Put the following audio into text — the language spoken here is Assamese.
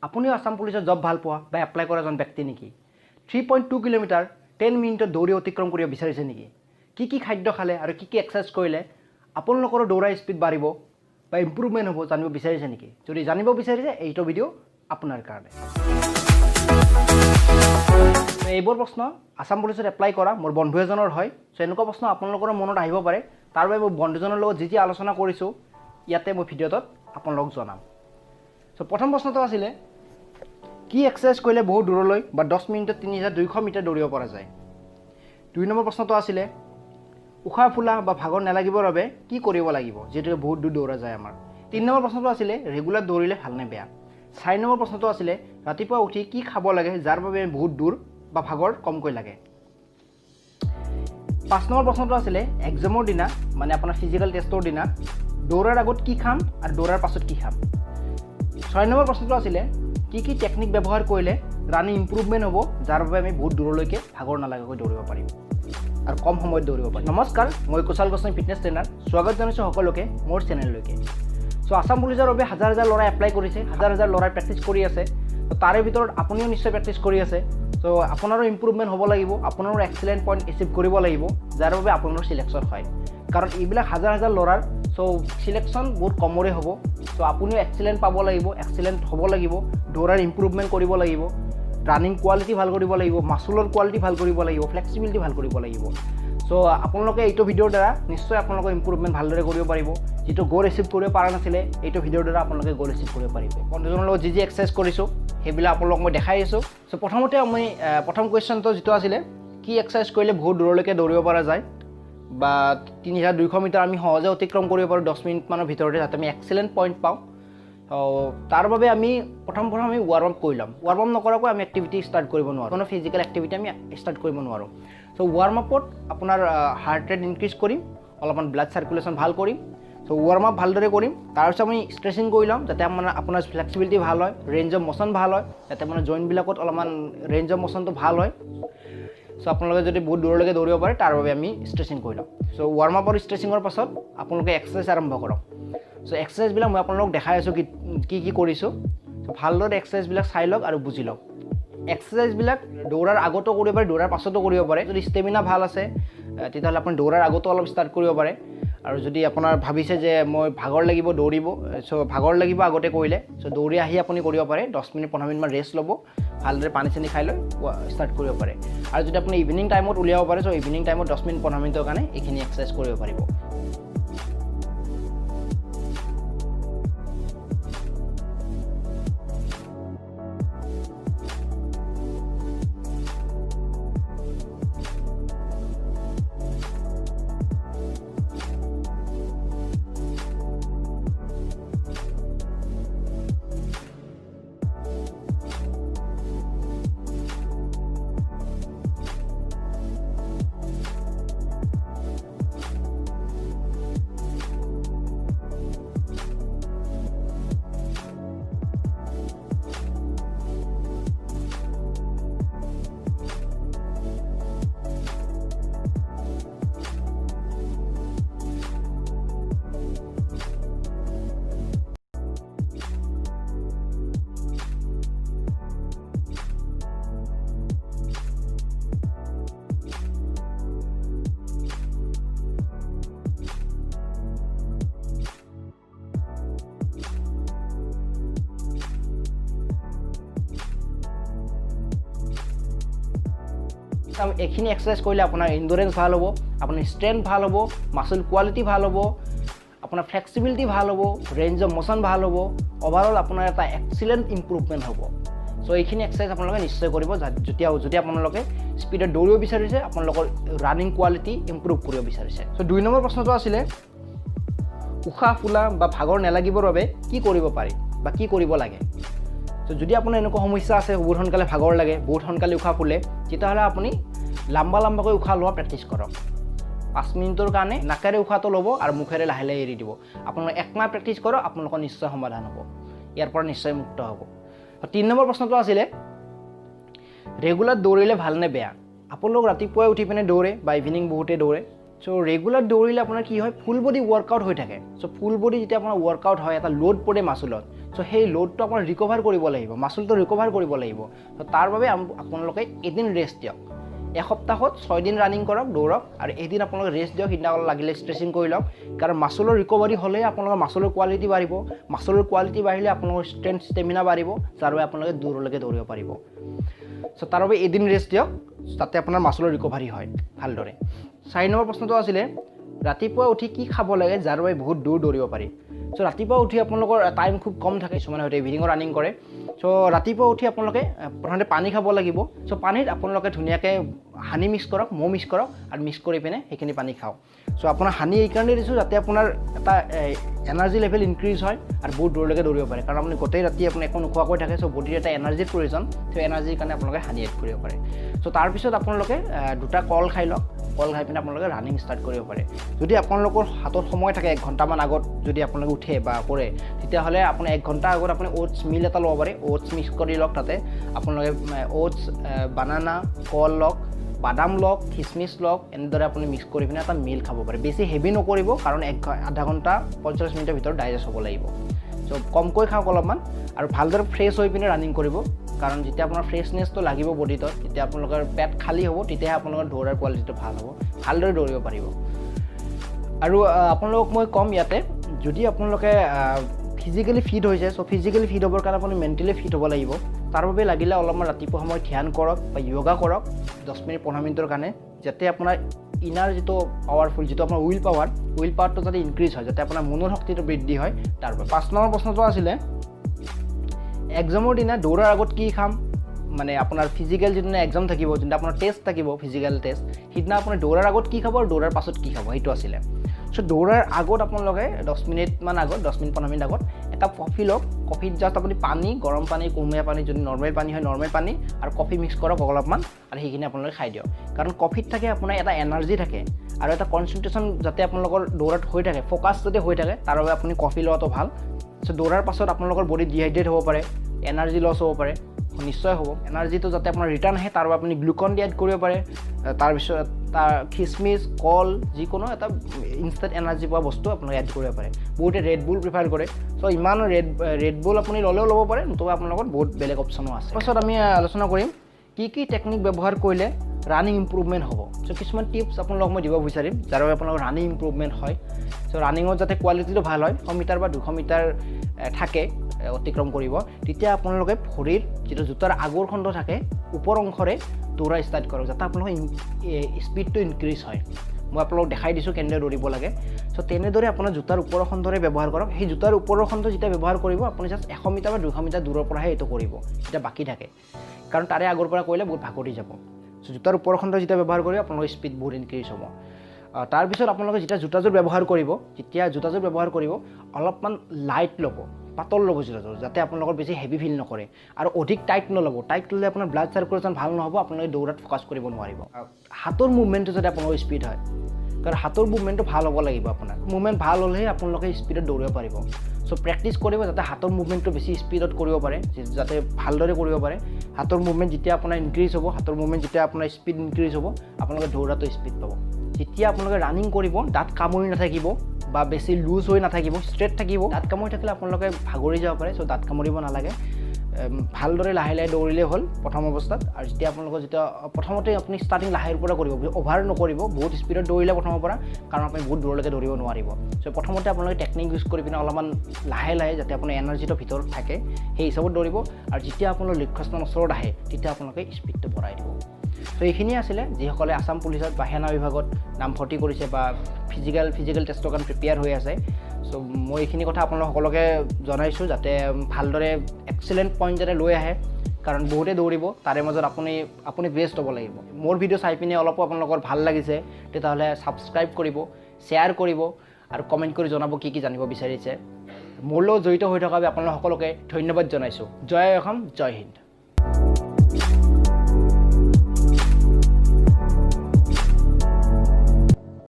আপুনিও আসাম পুলিচৰ জব ভাল পোৱা বা এপ্লাই কৰা এজন ব্যক্তি নেকি 3.2 কিলোমিটাৰ 10 মিনিটত দৌৰি অতিক্ৰম কৰিব বিচাৰিছে নেকি কি খাদ্য খালে আৰু কি এক্সাৰসাইজ কৰিলে আপোনালোকৰ দৌৰা স্পীড বাঢ়িব বা ইমপ্ৰুভমেন্ট হ'ব জানিব বিচাৰিছে নেকি যদি জানিব বিচাৰিছে এইটো ভিডিও আপোনাৰ কাৰণে এইবোৰ প্ৰশ্ন আসাম পুলিচত এপ্লাই কৰা মোৰ বন্ধু এজনৰ হয় সো এনেকুৱা প্ৰশ্ন আপোনালোকৰ মনত আহিব পাৰে তাৰ বাবে মই বন্ধুজনৰ লগত যি আলোচনা কৰিছো ইয়াতে মই ভিডিওত আপোনালোকক জনাম সো প্ৰথম প্ৰশ্নটো আছিল কি এক্সাৰসাইজ কৰিলে বহুত দূৰলৈ বা 10 মিনিটত 3200 মিটাৰ দৌৰিব পৰা যায় দুই নম্বৰ প্ৰশ্নটো আছিল উখা ফুলা বা ভাগৰ নালাগিবৰ বাবে কি কৰিব লাগিব যেটো বহুত দূৰ দৌৰা যায় আমাৰ তিন নম্বৰ প্ৰশ্নটো আছিল ৰেগুলাৰ দৌৰিলে ভাল নে বেয়া চাৰি নম্বৰ প্ৰশ্নটো আছিল ৰাতিপুৱা উঠি কি খাব লাগে যাৰ বাবে বহুত দূৰ বা ভাগৰ কমকৈ লাগে পাঁচ নম্বৰ প্ৰশ্নটো আছিল এক্সামৰ দিনা মানে আপোনাৰ ফিজিক্যাল টেষ্টৰ দিনা দৌৰাৰ আগত কি খাম আৰু দৌৰাৰ পাছত কি খাম ছয় নম্বৰ প্ৰশ্নটো আছিল কি টেকনিক ব্যৱহাৰ কৰিলে ৰানিং ইমপ্ৰুভমেন্ট হ'ব যাৰ বাবে আমি বহুত দূৰলৈকে ভাগৰ নালাগাকৈ দৌৰিব পাৰিম আৰু কম সময়ত দৌৰিব পাৰিম নমস্কাৰ মই কুশল গোস্বামী ফিটনেছ ট্ৰেইনাৰ স্বাগত জনাইছো সকলোকে মোৰ চেনেললৈকে সো আসাম পুলিচৰ বাবে হাজাৰ হাজাৰ ল'ৰাই এপ্লাই কৰিছে হাজাৰ হাজাৰ ল'ৰাই প্ৰেক্টিছ কৰি আছে তো তাৰে ভিতৰত আপুনিও নিশ্চয় প্ৰেক্টিছ কৰি আছে সো আপোনাৰো ইমপ্ৰুভমেন্ট হ'ব লাগিব আপোনাৰো এক্সেলেন্ট পইণ্ট এচিভ কৰিব লাগিব যাৰ বাবে আপোনাৰ সিলেকশ্যন হয় কাৰণ এইবিলাক হাজাৰ হাজাৰ ল'ৰাৰ সো সিলেকশ্যন বহুত কমৰে হ'ব সো আপুনিও এক্সেলেন্ট পাব লাগিব এক্সেলেন্ট হ'ব লাগিব দৌৰাৰ ইমপ্ৰুভমেন্ট কৰিব লাগিব ৰানিং কোৱালিটি ভাল কৰিব লাগিব মাসুলৰ কোৱালিটি ভাল কৰিব লাগিব ফ্লেক্সিবিলিটি ভাল কৰিব লাগিব সো আপোনালোকে এইটো ভিডিওৰ দ্বাৰা নিশ্চয় আপোনালোকৰ ইমপ্ৰুভমেন্ট ভালদৰে কৰিব পাৰিব যেটো গোল এচিভ কৰিব পৰা নাছিলে এইটো ভিডিওৰ দ্বাৰা আপোনালোকে গোল এচিভ কৰিব পাৰিব বন্ধুজনৰ লগত যি এক্সাৰসাইজ কৰিছো হেবিলা আপোনালোকক মই দেখাই আছো সো প্ৰথমতে আমি প্ৰথম কোৱেশ্চনটো যেটো আছিল কি এক্সাৰসাইজ কৰিলে বহুত দূৰলৈকে দৌৰিব পৰা যায় বা 3200 মিটাৰ আমি সহজে অতিক্ৰম কৰিব পাৰো 10 মিনিট মানৰ ভিতৰতে যাতে আমি এক্সেলেন্ট পইণ্ট পাওঁ তাৰ বাবে আমি প্ৰথম আমি ওয়াৰ্ম আপ কৰিলাম ওয়াৰ্ম আপ নকৰাকৈ আমি এক্টিভিটি ষ্টাৰ্ট কৰিব নোৱাৰো কোনো ফিজিক্যাল এক্টিভিটি আমি ষ্টাৰ্ট কৰিব নোৱাৰো সো ওয়াৰ্ম আপত আপোনাৰ হাৰ্ট ৰেট ইনক্ৰিজ কৰিম অলপমান ব্লাড সাৰ্কুলেশন ভাল কৰিম সো ওয়াৰ্ম আপ ভালদৰে কৰিম তাৰ পিছত আমি ষ্ট্ৰেচিং কৰিলাম যাতে আপোনাৰ ফ্লেক্সিবিলিটি ভাল হয় ৰেঞ্জ অফ মোশন ভাল হয় যাতে মানে জয়েন্ট বিলাকত অলপমান ৰেঞ্জ অফ মোশনটো ভাল হয় সো আপোনালোকে যদি বহুত দূৰলৈকে দৌৰিব পাৰে তাৰ বাবে আমি ষ্ট্ৰেচিং কৰিলাম সো ওয়াৰ্ম আপৰ ষ্ট্ৰেচিঙৰ পাছত আপোনালোকে এক্সাৰসাইজ আৰম্ভ কৰক সো এক্সাৰসাইজ বিলাক মই আপোনালোকক দেখাই আছো কি কৰিছো সো ভালদৰে এক্সাৰসাইজ বিলাক চাই লওক আৰু বুজি লওক এক্সাৰসাইজ বিলাক দৌৰাৰ আগতো কৰিব পাৰে দৌৰাৰ পাছতো কৰিব পাৰে যদি ষ্টেমিনা ভাল আছে তেতিয়াহ'লে আপুনি দৌৰাৰ আগতো অলপ ষ্টাৰ্ট কৰিব পাৰে আৰু যদি আপোনাৰ ভাবিছে যে মই ভাগৰ লাগিব দৌৰিব সো ভাগৰ লাগিব আগতে কৰিলে সো দৌৰি আহি আপুনি কৰিব পাৰে 10 মিনিট 15 মিনিট মান ৰেষ্ট ল'ব ভালদৰে পানী চানি খাই লৈ ষ্টাৰ্ট কৰিব পাৰে আৰু যদি আপুনি ইভিনিং টাইমত উলিয়াব পাৰে সো ইভিনিং টাইমত 10 মিনিট 15 মিনিটৰ কাৰণে এইখিনি এক্সাৰসাইজ কৰিব পাৰিব এইখিনি এক্সাৰসাইজ কৰিলে আপোনাৰ এন্ডুৰেন্স ভাল হ'ব আপোনাৰ ষ্ট্ৰেংথ ভাল হ'ব মাসল কোৱালিটি ভাল হ'ব আপোনাৰ ফ্লেক্সিবিলিটি ভাল হ'ব ৰেঞ্জ অফ মোশন ভাল হ'ব ওভাৰঅল আপোনাৰ এটা এক্সেলেন্ট ইমপ্ৰুভমেন্ট হ'ব সো এইখিনি এক্সাৰসাইজ আপোনালোকে নিশ্চয় কৰিব যদি আপোনালোকে স্পিডত দৌৰিব বিচাৰিছে আপোনালোকৰ ৰানিং কোৱালিটি ইমপ্ৰুভ কৰিব বিচাৰিছে সো দুই নম্বৰ প্ৰশ্নটো আছিল উখা ফুলা বা ভাগৰ নালাগিবৰ বাবে কি কৰিব পাৰি বা কি কৰিব লাগে তো যদি আপোনাৰ এনেকুৱা সমস্যা আছে বহুত সোনকালে ভাগৰ লাগে বহুত সোনকালে উখা ফুলে তেতিয়াহ'লে আপুনি লম্বাকৈ উখা লোৱা প্ৰেক্টিছ কৰক 5 মিনিটৰ কাৰণে নাকেৰে উখাটো ল'ব আৰু মুখেৰে লাহে লাহে এৰি দিব আপোনালোকে এক মাহ প্ৰেক্টিছ কৰক আপোনালোকৰ নিশ্চয় সমাধান হ'ব ইয়াৰ পৰা নিশ্চয় মুক্ত হ'ব 3 নম্বৰ প্ৰশ্নটো আছিল ৰেগুলাৰ দৌৰিলে ভাল নে বেয়া আপোনালোক ৰাতিপুৱা উঠি পিনে দৌৰে বা ইভিনিং বহুতে দৌৰে সো ৰেগুলাৰ দৌৰিলে আপোনাৰ কি হয় ফুল বডি ওয়াৰ্কআউট হৈ থাকে সো ফুল বডি যেতিয়া আপোনাৰ ওয়াৰ্কআউট হয় এটা লোড পৰে মাসুলত সো সেই লোডটো আপোনাৰ ৰিকভাৰ কৰিব লাগিব, মাছলটো ৰিকভাৰ কৰিব লাগিব। তো তাৰ বাবে আপোনালোকে এদিন ৰেষ্ট দিয়ক। এসপ্তাহত 6 দিন ৰানিং কৰক, দৌৰক, আৰু এদিন আপোনালোকে ৰেষ্ট দিয়ক, সিদিনা লাগিলে ষ্ট্ৰেচিং কৰি লওক। কাৰণ মাছলৰ ৰিকভাৰী হ'লে আপোনালোকৰ মাছলৰ কোৱালিটি বাঢ়িব, মাছলৰ কোৱালিটি বাঢ়িলে আপোনালোকৰ ষ্ট্ৰেংথ ষ্টেমিনা বাঢ়িব, যাৰ বাবে আপোনালোকে দূৰলৈকে দৌৰিব পাৰিব। সো তাৰ বাবে এদিন ৰেষ্ট দিয়ক, তাতে আপোনাৰ মাছলৰ ৰিকভাৰী হয় ভালদৰে। 4 নম্বৰ প্ৰশ্নটো আছিলে ৰাতিপুৱা উঠি কি খাব লাগে যাৰ বাবে বহুত দূৰ দৌৰিব পাৰি। সো ৰাতিপুৱা উঠি আপোনালোকৰ টাইম খুব কম থাকে, কিছুমানে হয়তো ইভিনিঙত ৰানিং কৰে। সো ৰাতিপুৱা উঠি আপোনালোকে প্ৰথমতে পানী খাব লাগিব। সো পানীত আপোনালোকে ধুনীয়াকৈ হানি মিক্স কৰক, মৌ মিক্স কৰক, আৰু মিক্স কৰি পিনে সেইখিনি পানী খাওক। সো আপোনাৰ হানি এইকাৰণে দিছোঁ যাতে আপোনাৰ এটা এনাৰ্জি লেভেল ইনক্ৰিজ হয় আৰু বহুত দূৰলৈকে দৌৰিব পাৰে। কাৰণ আপুনি গোটেই ৰাতি আপুনি একো নোখোৱাকৈ থাকে, চ' বডিৰ এটা এনাৰ্জিৰ প্ৰয়োজন, সেই এনাৰ্জিৰ কাৰণে আপোনালোকে হানি এড কৰিব পাৰে। চ' তাৰপিছত আপোনালোকে 2টা কল খাই লওক, কল খাই পিনে আপোনালোকে ৰানিং ষ্টাৰ্ট কৰিব পাৰে। যদি আপোনালোকৰ হাতত সময় থাকে 1 ঘণ্টামান আগত যদি আপোনালোকে উঠে বা কৰে, তেতিয়াহ'লে আপুনি 1 ঘণ্টা আগত আপুনি অ'টছ মিল এটা ল'ব পাৰে, অ'টছ মিক্স কৰি লওক। তাতে আপোনালোকে অ'টছ, বানানা, কল লওক, বাদাম লওক, খিচমিচ লওক, এনেদৰে আপুনি মিক্স কৰি পিনে এটা মিল খাব পাৰে। বেছি হেভি নকৰিব, কাৰণ আধা ঘণ্টা 50 মিনিটৰ ভিতৰত ডাইজেষ্ট হ'ব লাগিব। চ' কমকৈ খাওক অলপমান, আৰু ভালদৰে ফ্ৰেছ হৈ পিনে ৰানিং কৰিব। কাৰণ যেতিয়া আপোনাৰ ফ্ৰেছনেছটো লাগিব বডিত, তেতিয়া আপোনালোকৰ পেট খালী হ'ব, তেতিয়াহে আপোনালোকৰ দৌৰাৰ কোৱালিটিটো ভাল হ'ব, ভালদৰে দৌৰিব পাৰিব। আৰু আপোনালোকক মই ক'ম ইয়াতে, যদি আপোনালোকে ফিজিকেলি ফিট হৈছে, চ' ফিজিকেলি ফিট হ'বৰ কাৰণে আপুনি মেণ্টেলি ফিট হ'ব লাগিব। তাৰ বাবে লাগিলে অলপমান ৰাতিপুৱা সময়ত ধ্যান কৰক বা য়োগা কৰক 10 মিনিট 15 মিনিটৰ কাৰণে, যাতে আপোনাৰ ইনাৰ যিটো পাৱাৰফুল, যিটো আপোনাৰ উইল পাৱাৰটো যাতে ইনক্ৰিজ হয়, যাতে আপোনাৰ মনৰ শক্তিটো বৃদ্ধি হয়। তাৰ বাবে 5 নম্বৰ প্ৰশ্নটো আছিলে এক্সামৰ দিনা দৌৰাৰ আগত কি খাম। মানে আপোনাৰ ফিজিকেল যিদিনা এক্সাম থাকিব, যোনটো আপোনাৰ টেষ্ট থাকিব, ফিজিকেল টেষ্ট, সিদিনা আপুনি দৌৰাৰ আগত কি খাব আৰু দৌৰাৰ পাছত কি খাব, সেইটো আছিলে। চ' দৌৰাৰ আগত আপোনালোকে 10 মিনিটমান আগত, 10 মিনিট 15 মিনিট আগত এটা কফি লওক। কফিত জাষ্ট আপুনি পানী, গৰম পানী, কুহুমীয়া পানী, যদি নৰ্মেল পানী হয় নৰ্মেল পানী, আৰু কফি মিক্স কৰক অলপমান, আৰু সেইখিনি আপোনালোকে খাই দিয়ক। কাৰণ কফিত থাকে আপোনাৰ এটা এনাৰ্জি থাকে, আৰু এটা কনচেনট্ৰেশ্যন যাতে আপোনালোকৰ দৌৰাত হৈ থাকে, ফ'কাছ যাতে হৈ থাকে, তাৰ বাবে আপুনি কফি লোৱাটো ভাল। চ' দৌৰাৰ পাছত আপোনালোকৰ বডি ডিহাইড্ৰেট হ'ব পাৰে, এনাৰ্জি লছ হ'ব পাৰে, নিশ্চয় হ'ব। এনাৰ্জিটো যাতে আপোনাৰ ৰিটাৰ্ণ আহে, তাৰ বাবে আপুনি গ্লুকন ডি এড কৰিব পাৰে। তাৰপিছত তাৰ খিচমিচ, কল, যিকোনো এটা ইনষ্টেণ্ট এনাৰ্জি পোৱা বস্তু আপোনালোকে এড কৰিব পাৰে। বহুতে ৰেড বুল প্ৰিফাৰ কৰে, চ' ইমান ৰেড বুল আপুনি ল'লেও ল'ব পাৰে, নতুবা আপোনাৰ লগত বহুত বেলেগ অপশ্যনো আছে। তাৰপাছত আমি আলোচনা কৰিম কি টেকনিক ব্যৱহাৰ কৰিলে ৰানিং ইম্প্ৰুভমেণ্ট হ'ব। চ' কিছুমান টিপছ আপোনালোকক মই দিব বিচাৰিম, যাৰ বাবে আপোনালোকৰ ৰানিং ইম্প্ৰুভমেণ্ট হয়। চ' ৰানিঙত যাতে কোৱালিটিটো ভাল হয়, 100 মিটাৰ বা 200 মিটাৰ থাকে অতিক্ৰম কৰিব, তেতিয়া আপোনালোকে ভৰিৰ যিটো জোতাৰ আগৰ খণ্ড থাকে, ওপৰ অংশৰে দৌৰা ষ্টাৰ্ট কৰক, যাতে আপোনালোকৰ স্পীডটো ইনক্ৰিজ হয়। মই আপোনালোকক দেখাই দিছোঁ কেনেদৰে দৌৰিব লাগে। চ' তেনেদৰে আপোনাৰ জোতাৰ ওপৰৰ খণ্ডৰে ব্যৱহাৰ কৰক। সেই জোতাৰ ওপৰৰ খণ্ড যেতিয়া ব্যৱহাৰ কৰিব, আপুনি জাষ্ট 100 মিটাৰ বা 200 মিটাৰ দূৰৰ পৰাহে এইটো কৰিব, যেতিয়া বাকী থাকে, কাৰণ তাৰে আগৰ পৰা কৰিলে বহুত ভাগৰি যাব। চ' জোতাৰ ওপৰৰ খণ্ড যেতিয়া ব্যৱহাৰ কৰিব, আপোনালোকৰ স্পীড বহুত ইনক্ৰিজ হ'ব। তাৰপিছত আপোনালোকে যেতিয়া জোতাযোৰ ব্যৱহাৰ কৰিব, অলপমান লাইট ল'ব, পাতল ল'ব জোতাযোৰ, যাতে আপোনালোকৰ বেছি হেভি ফিল নকৰে, আৰু অধিক টাইট নল'ব। টাইট ল'লে আপোনাৰ ব্লাড চাৰ্কুলেশ্যন ভাল নহ'ব, আপোনালোকে দৌৰাত ফ'কাছ কৰিব নোৱাৰিব। হাতৰ মুভমেণ্টটো যাতে আপোনালোকৰ স্পীড হয়, কাৰণ হাতৰ মুভমেণ্টটো ভাল হ'ব লাগিব। আপোনাৰ মুভমেণ্ট ভাল হ'লেহে আপোনালোকে স্পীডত দৌৰিব পাৰিব। চ' প্ৰেক্টিছ কৰিব যাতে হাতৰ মুভমেণ্টটো বেছি স্পীডত কৰিব পাৰে, যাতে ভালদৰে কৰিব পাৰে। হাতৰ মুভমেণ্ট যেতিয়া আপোনাৰ ইনক্ৰিজ হ'ব, হাতৰ মুভমেণ্ট যেতিয়া আপোনাৰ স্পীড ইনক্ৰিজ হ'ব, আপোনালোকে দৌৰাটো স্পীড পাব। যেতিয়া আপোনালোকে ৰানিং কৰিব, দাঁত কামুৰি নাথাকিব বা বেছি লুজ হৈ নাথাকিব, ষ্ট্ৰেট থাকিব। দাঁত কামুৰি থাকিলে আপোনালোকে ভাগৰি যাব পাৰে, চ' দাঁত কামুৰিব নালাগে। ভালদৰে লাহে লাহে দৌৰিলেই হ'ল প্ৰথম অৱস্থাত। আৰু যেতিয়া প্ৰথমতে আপুনি ষ্টাৰ্টিং লাহেৰ পৰা কৰিব, অভাৰ নকৰিব, বহুত স্পীডত দৌৰিলে প্ৰথমৰ পৰা, কাৰণ আপুনি বহুত দূৰলৈকে দৌৰিব নোৱাৰিব। চ' প্ৰথমতে আপোনালোকে টেকনিক ইউজ কৰি পিনে অলপমান লাহে লাহে, যাতে আপোনাৰ এনাৰ্জিটো ভিতৰত থাকে, সেই হিচাপত দৌৰিব। আৰু যেতিয়া আপোনাৰ লক্ষ্যস্থানৰ ওচৰত আহে, তেতিয়া আপোনালোকে স্পীডটো বঢ়াই দিব। চ' এইখিনিয়ে আছিলে যিসকলে আছাম পুলিচত বা সেনা বিভাগত নামভৰ্তি কৰিছে বা ফিজিকেল টেষ্টৰ কাৰণে প্ৰিপেয়াৰ হৈ আছে। চ' মই এইখিনি কথা আপোনালোক সকলোকে জনাইছোঁ, যাতে ভালদৰে এক্সেলেণ্ট পইণ্ট যাতে লৈ আহে, কাৰণ বহুতে দৌৰিব, তাৰে মাজত আপুনি বেষ্ট হ'ব লাগিব। মোৰ ভিডিঅ' চাই পিনে অলপো আপোনালোকৰ ভাল লাগিছে, তেতিয়াহ'লে ছাবস্ক্ৰাইব কৰিব, শ্বেয়াৰ কৰিব, আৰু কমেণ্ট কৰি জনাব কি জানিব বিচাৰিছে। মোৰ লগত জড়িত হৈ থকাৰ বাবে আপোনালোক সকলোকে ধন্যবাদ জনাইছোঁ। জয় অসম, জয় হিন্দ।